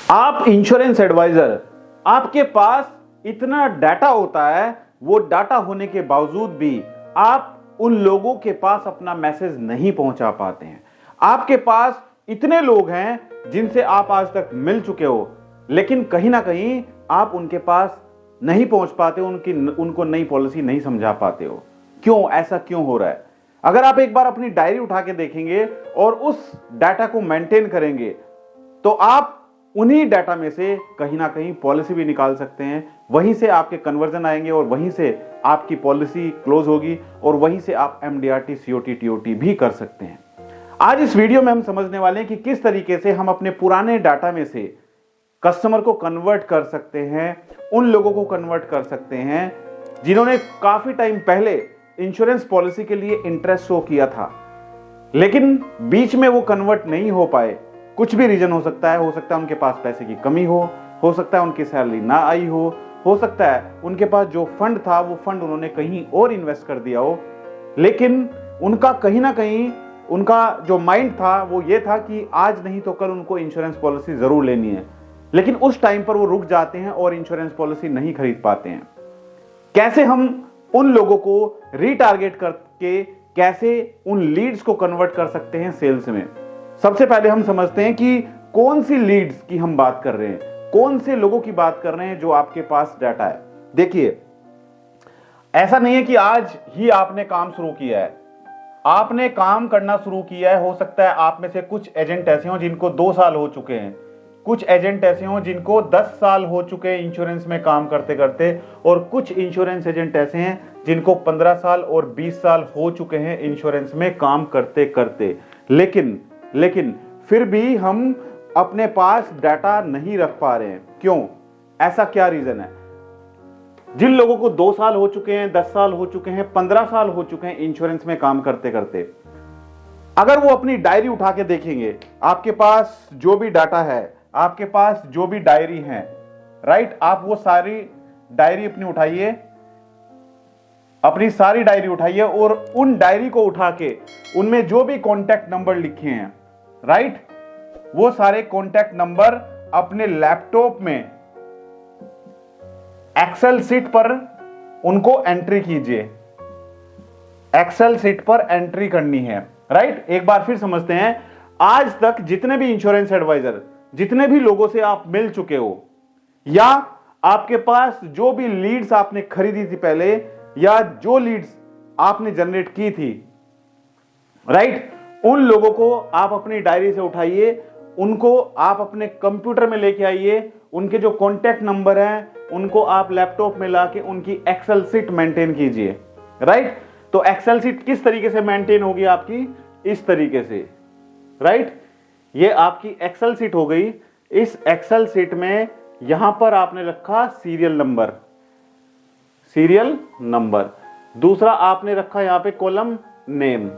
आप insurance adviser, आपके पास इतना डाटा होता है, वो डाटा होने के बावजूद भी आप उन लोगों के पास अपना मैसेज नहीं पहुंचा पाते हैं। आपके पास इतने लोग हैं जिनसे आप आज तक मिल चुके हो, लेकिन कहीं ना कहीं आप उनके पास नहीं पहुंच पाते, उनको नई पॉलिसी नहीं समझा पाते हो। क्यों? ऐसा क्यों हो रहा है? अगर आप एक बार अपनी डायरी उठा के देखेंगे और उस डाटा को मेंटेन करेंगे तो आप उन्हीं डाटा में से कहीं ना कहीं पॉलिसी भी निकाल सकते हैं। वहीं से आपके कन्वर्जन आएंगे और वहीं से आपकी पॉलिसी क्लोज होगी और वहीं से आप एमडीआरटी, सीओटी, टीओटी भी कर सकते हैं। आज इस वीडियो में हम समझने वाले हैं कि किस तरीके से हम अपने पुराने डाटा में से कस्टमर को कन्वर्ट कर सकते हैं, उन लोगों को कन्वर्ट कर सकते हैं जिन्होंने काफी टाइम पहले इंश्योरेंस पॉलिसी के लिए इंटरेस्ट शो किया था, लेकिन बीच में वो कन्वर्ट नहीं हो पाए। कुछ भी रीजन हो सकता है उनके पास पैसे की कमी हो सकता है उनकी सैलरी ना आई हो सकता है उनके पास जो फंड था वो फंड उन्होंने कहीं और इन्वेस्ट कर दिया हो, लेकिन उनका कहीं ना कहीं उनका जो माइंड था वो ये था कि आज नहीं तो कल उनको इंश्योरेंस पॉलिसी जरूर लेनी है, लेकिन उस टाइम पर वो रुक जाते हैं और इंश्योरेंस पॉलिसी नहीं खरीद पाते हैं। कैसे हम उन लोगों को रीटारगेट करके कैसे उन लीड्स को कन्वर्ट कर सकते हैं सेल्स में? सबसे पहले हम समझते हैं कि कौन सी लीड्स की हम बात कर रहे हैं, कौन से लोगों की बात कर रहे हैं जो आपके पास डाटा है। देखिए, ऐसा नहीं है कि आज ही आपने काम शुरू किया है, आपने काम करना शुरू किया है। हो सकता है आप में से कुछ एजेंट ऐसे हों जिनको 2 साल हो चुके हैं, कुछ एजेंट ऐसे हों जिनको 10 साल हो चुके हैं इंश्योरेंस में काम करते करते, और कुछ इंश्योरेंस एजेंट ऐसे हैं जिनको 15 साल और 20 साल हो चुके हैं इंश्योरेंस में काम करते करते। लेकिन फिर भी हम अपने पास डाटा नहीं रख पा रहे हैं। क्यों? ऐसा क्या रीजन है? जिन लोगों को 2 साल हो चुके हैं, 10 साल हो चुके हैं, 15 साल हो चुके हैं इंश्योरेंस में काम करते करते, अगर वो अपनी डायरी उठा के देखेंगे, आपके पास जो भी डाटा है, आपके पास जो भी डायरी है, राइट, आप वो सारी डायरी अपनी सारी डायरी उठाइए और उन डायरी को उठा के उनमें जो भी कॉन्टैक्ट नंबर लिखे हैं, राइट, वो सारे कॉन्टैक्ट नंबर अपने लैपटॉप में एक्सेल शीट पर उनको एंट्री कीजिए। एक्सेल शीट पर एंट्री करनी है, राइट। एक बार फिर समझते हैं, आज तक जितने भी इंश्योरेंस एडवाइजर, जितने भी लोगों से आप मिल चुके हो, या आपके पास जो भी लीड्स आपने खरीदी थी पहले, या जो लीड्स आपने जनरेट की थी, राइट, उन लोगों को आप अपनी डायरी से उठाइए, उनको आप अपने कंप्यूटर में लेके आइए, उनके जो कॉन्टैक्ट नंबर हैं उनको आप लैपटॉप में लाके उनकी एक्सेल शीट मेंटेन कीजिए, राइट। तो एक्सेल शीट किस तरीके से मेंटेन होगी आपकी? इस तरीके से, राइट। ये आपकी एक्सेल शीट हो गई। इस एक्सेल शीट में यहां पर आपने रखा सीरियल नंबर, दूसरा आपने रखा यहां पे कॉलम नेम,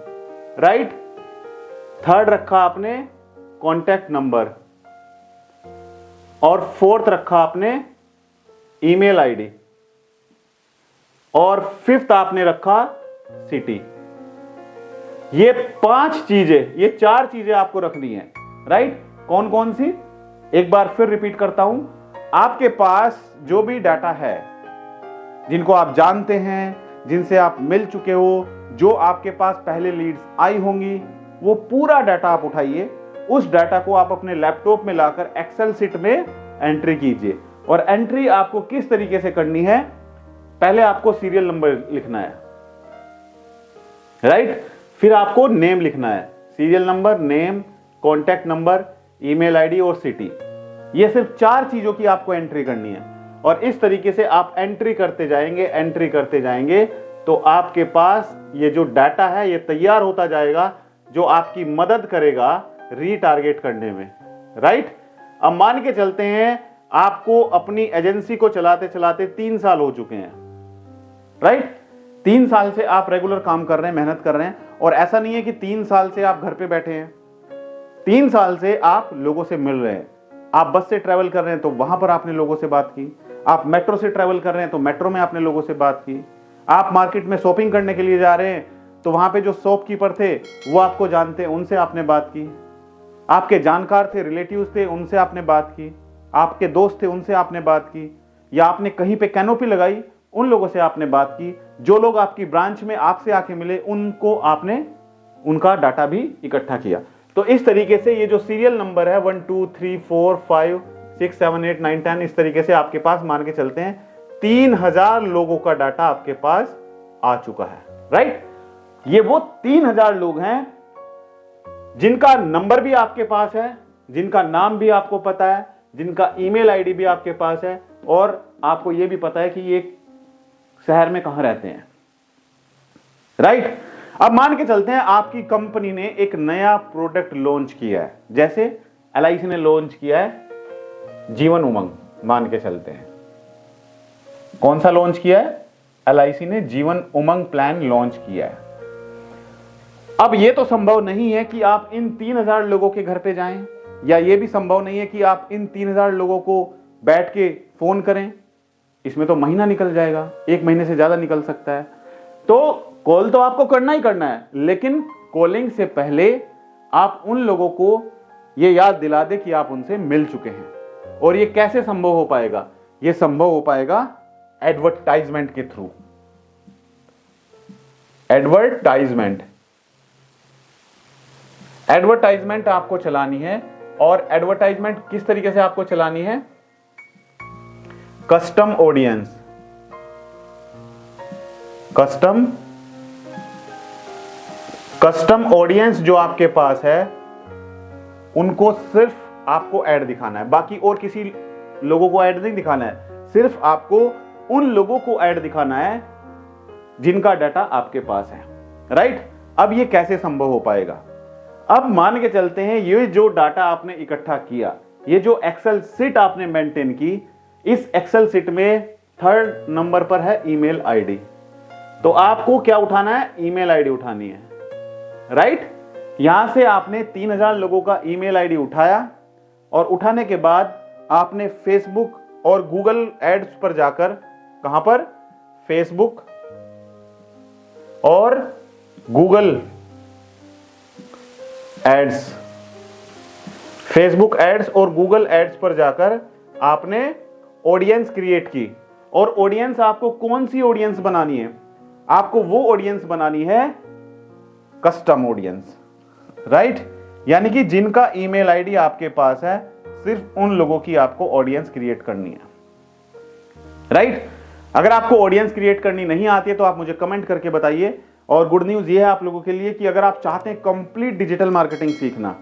राइट, थर्ड रखा आपने कॉन्टैक्ट नंबर, और फोर्थ रखा आपने ईमेल आईडी, और फिफ्थ आपने रखा सिटी। ये 5 चीजें, ये 4 चीजें आपको रखनी है, राइट। कौन कौन सी? एक बार फिर रिपीट करता हूं, आपके पास जो भी डाटा है, जिनको आप जानते हैं, जिनसे आप मिल चुके हो, जो आपके पास पहले लीड्स आई होंगी, वो पूरा डाटा आप उठाइए। उस डाटा को आप अपने लैपटॉप में लाकर एक्सेल शीट में एंट्री कीजिए। और एंट्री आपको किस तरीके से करनी है? पहले आपको सीरियल नंबर लिखना है, राइट, फिर आपको नेम लिखना है, serial number, name, contact number, email ID और सिटी। ये सिर्फ 4 चीजों की आपको एंट्री करनी है, और इस तरीके से आप एंट्री करते जाएंगे तो आपके पास ये जो डाटा है ये तैयार होता जाएगा, जो आपकी मदद करेगा रीटारगेट करने में, राइट। अब मान के चलते हैं आपको अपनी एजेंसी को चलाते चलाते 3 साल हो चुके हैं, राइट। 3 साल से आप रेगुलर काम कर रहे हैं, मेहनत कर रहे हैं, और ऐसा नहीं है कि 3 साल से आप घर पे बैठे हैं। 3 साल से आप लोगों से मिल रहे हैं। आप बस से ट्रैवल कर रहे हैं तो वहां पर आपने लोगों से बात की, आप मेट्रो से ट्रैवल कर रहे हैं तो मेट्रो में आपने लोगों से बात की, आप मार्केट में शॉपिंग करने के लिए जा रहे हैं तो वहां पे जो शॉपकीपर थे वो आपको जानते हैं, उनसे आपने बात की, आपके जानकार थे, रिलेटिव्स थे, उनसे आपने बात की, आपके दोस्त थे उनसे आपने बात की, या आपने कहीं पे कैनोपी लगाई उन लोगों से आपने बात की, जो लोग आपकी ब्रांच में आपसे आके मिले उनको आपने उनका डाटा भी इकट्ठा किया। तो इस तरीके से ये जो सीरियल नंबर है 1 2 3 4 5 6 7 8 9 10, इस तरीके से आपके पास मान के चलते हैं 3000 लोगों का डाटा आपके पास आ चुका है। राइट, ये वो 3000 लोग हैं जिनका नंबर भी आपके पास है, जिनका नाम भी आपको पता है, जिनका ईमेल आईडी भी आपके पास है, और आपको यह भी पता है कि ये शहर में कहां रहते हैं। राइट, अब मान के चलते हैं आपकी कंपनी ने एक नया प्रोडक्ट लॉन्च किया है, जैसे LIC ने लॉन्च किया है जीवन उमंग, मान के चलते हैं। कौन सा लॉन्च किया है? LIC ने जीवन उमंग प्लान लॉन्च किया है। अब यह तो संभव नहीं है कि आप इन 3000 लोगों के घर पे जाएं, या यह भी संभव नहीं है कि आप इन 3000 लोगों को बैठ के फोन करें, इसमें तो महीना निकल जाएगा, 1 महीने से ज्यादा निकल सकता है। तो कॉल तो आपको करना ही करना है, लेकिन कॉलिंग से पहले आप उन लोगों को यह याद दिला दे कि आप उनसे मिल चुके हैं। और यह कैसे संभव हो पाएगा? यह संभव हो पाएगा एडवर्टाइजमेंट के थ्रू। एडवर्टाइजमेंट आपको चलानी है, और एडवर्टाइजमेंट किस तरीके से आपको चलानी है? Custom audience. कस्टम ऑडियंस जो आपके पास है उनको सिर्फ आपको ऐड दिखाना है, बाकी और किसी लोगों को ऐड नहीं दिखाना है। सिर्फ आपको उन लोगों को ऐड दिखाना है जिनका डाटा आपके पास है। राइट, अब ये कैसे संभव हो पाएगा? अब मान के चलते हैं ये जो डाटा आपने इकट्ठा किया, ये जो एक्सेल शीट आपने मेंटेन की, इस एक्सेल शीट में 3rd नंबर पर है ईमेल आईडी। तो आपको क्या उठाना है? ईमेल आईडी उठानी है। राइट, यहां से आपने 3000 लोगों का ईमेल आईडी उठाया, और उठाने के बाद आपने फेसबुक और गूगल एड्स पर जाकर, कहां पर? फेसबुक और गूगल एड्स, फेसबुक एड्स और गूगल एड्स पर जाकर आपने ऑडियंस क्रिएट की। और ऑडियंस आपको कौन सी ऑडियंस बनानी है? आपको वो ऑडियंस बनानी है कस्टम ऑडियंस। राइट, यानी कि जिनका ईमेल आईडी आपके पास है, सिर्फ उन लोगों की आपको ऑडियंस क्रिएट करनी है। राइट, अगर आपको ऑडियंस क्रिएट करनी नहीं आती है तो आप मुझे कमेंट करके बताइए। और गुड न्यूज ये है आप लोगों के लिए कि अगर आप चाहते हैं कंप्लीट डिजिटल मार्केटिंग सीखना,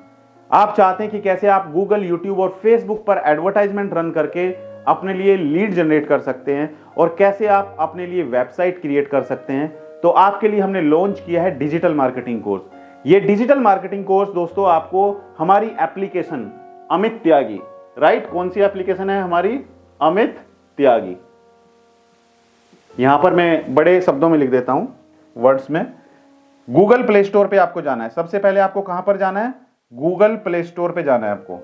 आप चाहते हैं कि कैसे आप गूगल, यूट्यूब और फेसबुक पर एडवर्टाइजमेंट रन करके अपने लिए लीड जनरेट कर सकते हैं, और कैसे आप अपने लिए वेबसाइट क्रिएट कर सकते हैं, तो आपके लिए हमने लॉन्च किया है डिजिटल मार्केटिंग कोर्स। ये डिजिटल मार्केटिंग कोर्स दोस्तों आपको हमारी एप्लीकेशन अमित त्यागी, राइट, कौन सी एप्लीकेशन है हमारी? अमित त्यागी। यहां पर मैं बड़े शब्दों में लिख देता हूं, वर्ड्स में। गूगल प्ले स्टोर पे आपको जाना है। सबसे पहले आपको कहां पर जाना है? गूगल प्ले स्टोर पे जाना है आपको।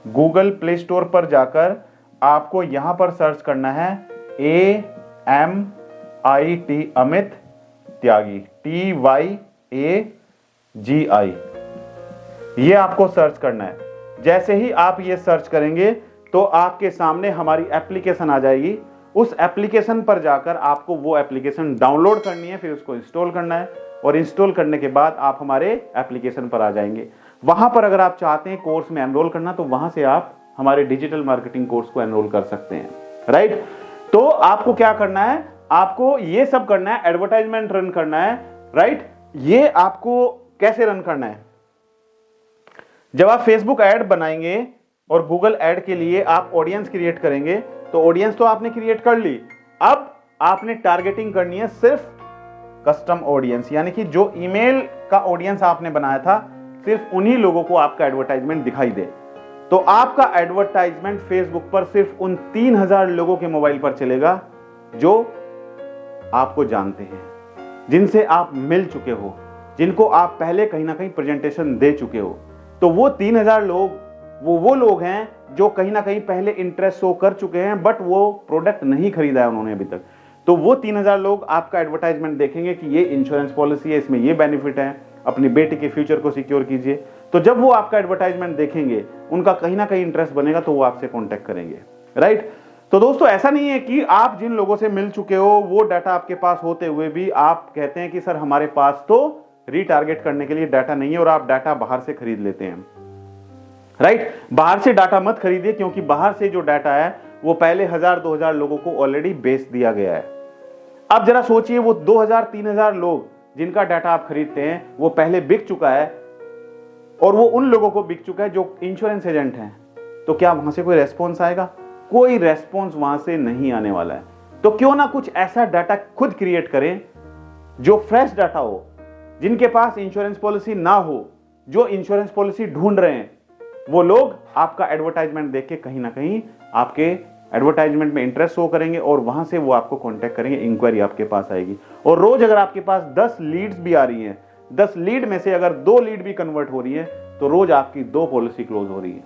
गूगल प्ले स्टोर पर जाकर आपको यहां पर सर्च करना है AMIT, अमित त्यागी, TYAGI, ये आपको सर्च करना है। जैसे ही आप ये सर्च करेंगे तो आपके सामने हमारी एप्लीकेशन आ जाएगी। उस एप्लीकेशन पर जाकर आपको वो एप्लीकेशन डाउनलोड करनी है, फिर उसको इंस्टॉल करना है, और इंस्टॉल करने के बाद आप हमारे एप्लीकेशन पर आ जाएंगे। वहां पर अगर आप चाहते हैं कोर्स में एनरोल करना, तो वहां से आप हमारे डिजिटल मार्केटिंग कोर्स को एनरोल कर सकते हैं। राइट, तो आपको क्या करना है? आपको ये सब करना है, एडवर्टाइजमेंट रन करना है। राइट, ये आपको कैसे रन करना है? जब आप फेसबुक ऐड बनाएंगे और गूगल ऐड के लिए आप ऑडियंस क्रिएट करेंगे, तो ऑडियंस तो आपने क्रिएट कर ली। अब आपने टारगेटिंग करनी है सिर्फ कस्टम ऑडियंस, यानी कि जो ईमेल का ऑडियंस आपने बनाया था, सिर्फ उन्हीं लोगों को आपका एडवर्टाइजमेंट दिखाई दे। तो आपका एडवर्टाइजमेंट फेसबुक पर सिर्फ उन 3000 लोगों के मोबाइल पर चलेगा जो आपको जानते हैं, जिनसे आप मिल चुके हो, जिनको आप पहले कहीं ना कहीं प्रेजेंटेशन दे चुके हो। तो वो 3000 लोग वो लोग हैं जो कहीं ना कहीं पहले इंटरेस्ट शो कर चुके हैं, बट वो प्रोडक्ट नहीं खरीदा है उन्होंने अभी तक। तो वो 3000 लोग आपका एडवर्टाइजमेंट देखेंगे कि ये इंश्योरेंस पॉलिसी है, इसमें ये बेनिफिट है, अपनी बेटी के फ्यूचर को सिक्योर कीजिए। तो जब वो आपका एडवर्टाइजमेंट देखेंगे, उनका कहीं ना कहीं इंटरेस्ट बनेगा तो वो आपसे कॉन्टेक्ट करेंगे, राइट। तो दोस्तों ऐसा नहीं है कि आप जिन लोगों से मिल चुके हो वो डाटा आपके पास होते हुए भी आप कहते हैं कि सर हमारे पास तो रीटारगेट करने के लिए डाटा नहीं है, और आप डाटा बाहर से खरीद लेते हैं, राइट। बाहर से डाटा मत खरीदिए, क्योंकि बाहर से जो डाटा है वो पहले 1000-2000 लोगों को ऑलरेडी बेच दिया गया है। अब जरा सोचिए वो 2000-3000 लोग जिनका डाटा आप खरीदते हैं वो पहले बिक चुका है, और वो उन लोगों को बिक चुका है जो इंश्योरेंस एजेंट हैं, तो क्या वहां से कोई रेस्पॉन्स आएगा? कोई रेस्पॉन्स वहां से नहीं आने वाला है। तो क्यों ना कुछ ऐसा डाटा खुद क्रिएट करें जो फ्रेश डाटा हो, जिनके पास इंश्योरेंस पॉलिसी ना हो, जो इंश्योरेंस पॉलिसी ढूंढ रहे हैं, वो लोग आपका एडवर्टाइजमेंट देख के कहीं ना कहीं आपके एडवर्टाइजमेंट में इंटरेस्ट शो करेंगे, और वहां से वो आपको कांटेक्ट करेंगे, इंक्वायरी आपके पास आएगी। और रोज अगर आपके पास 10 लीड्स भी आ रही हैं, 10 लीड में से अगर 2 लीड भी कन्वर्ट हो रही है, तो रोज आपकी 2 पॉलिसी क्लोज हो रही है,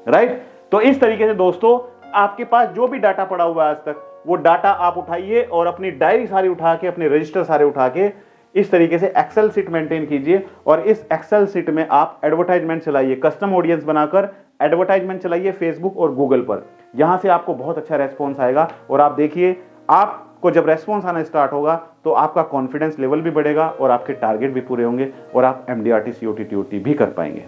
राइट। तो इस तरीके से दोस्तों आपके पास जो भी डाटा पड़ा हुआ है आज तक, वो डाटा आप उठाइए और अपनी डायरी सारी उठा के, अपने रजिस्टर सारे उठा के इस तरीके से एक्सेल सीट मेंटेन कीजिए, और इस एक्सेल सीट में आप एडवर्टाइजमेंट चलाइए, कस्टम ऑडियंस बनाकर एडवर्टाइजमेंट चलाइए फेसबुक और गूगल पर। यहां से आपको बहुत अच्छा रेस्पॉन्स आएगा, और आप देखिए आपको जब रेस्पॉन्स आना स्टार्ट होगा तो आपका कॉन्फिडेंस लेवल भी बढ़ेगा, और आपके टारगेट भी पूरे होंगे, और आप MDRT COT TOT भी कर पाएंगे।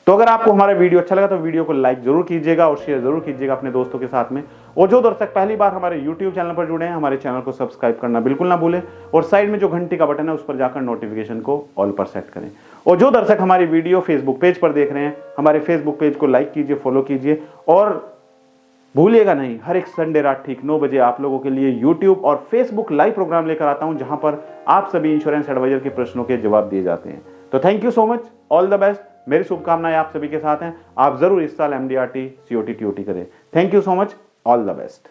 तो अगर आपको हमारा वीडियो अच्छा लगा तो वीडियो को लाइक जरूर कीजिएगा और शेयर जरूर कीजिएगा अपने दोस्तों के साथ में। और जो दर्शक पहली बार हमारे YouTube चैनल पर जुड़े हैं, हमारे चैनल को सब्सक्राइब करना बिल्कुल ना भूलें, और साइड में जो घंटी का बटन है उस पर जाकर नोटिफिकेशन को ऑल पर सेट करें। और जो दर्शक हमारी वीडियो फेसबुक पेज पर देख रहे हैं, हमारे फेसबुक पेज को लाइक कीजिए, फॉलो कीजिए, और भूलिएगा नहीं, हर एक संडे रात ठीक 9 बजे आप लोगों के लिए YouTube और Facebook लाइव प्रोग्राम लेकर आता हूं, जहां पर आप सभी इंश्योरेंस एडवाइजर के प्रश्नों के जवाब दिए जाते हैं। तो thank you so much, all the best. मेरी शुभकामनाएं आप सभी के साथ हैं। आप जरूर इस साल MDRT COT TOT करें। Thank you so much, all the best.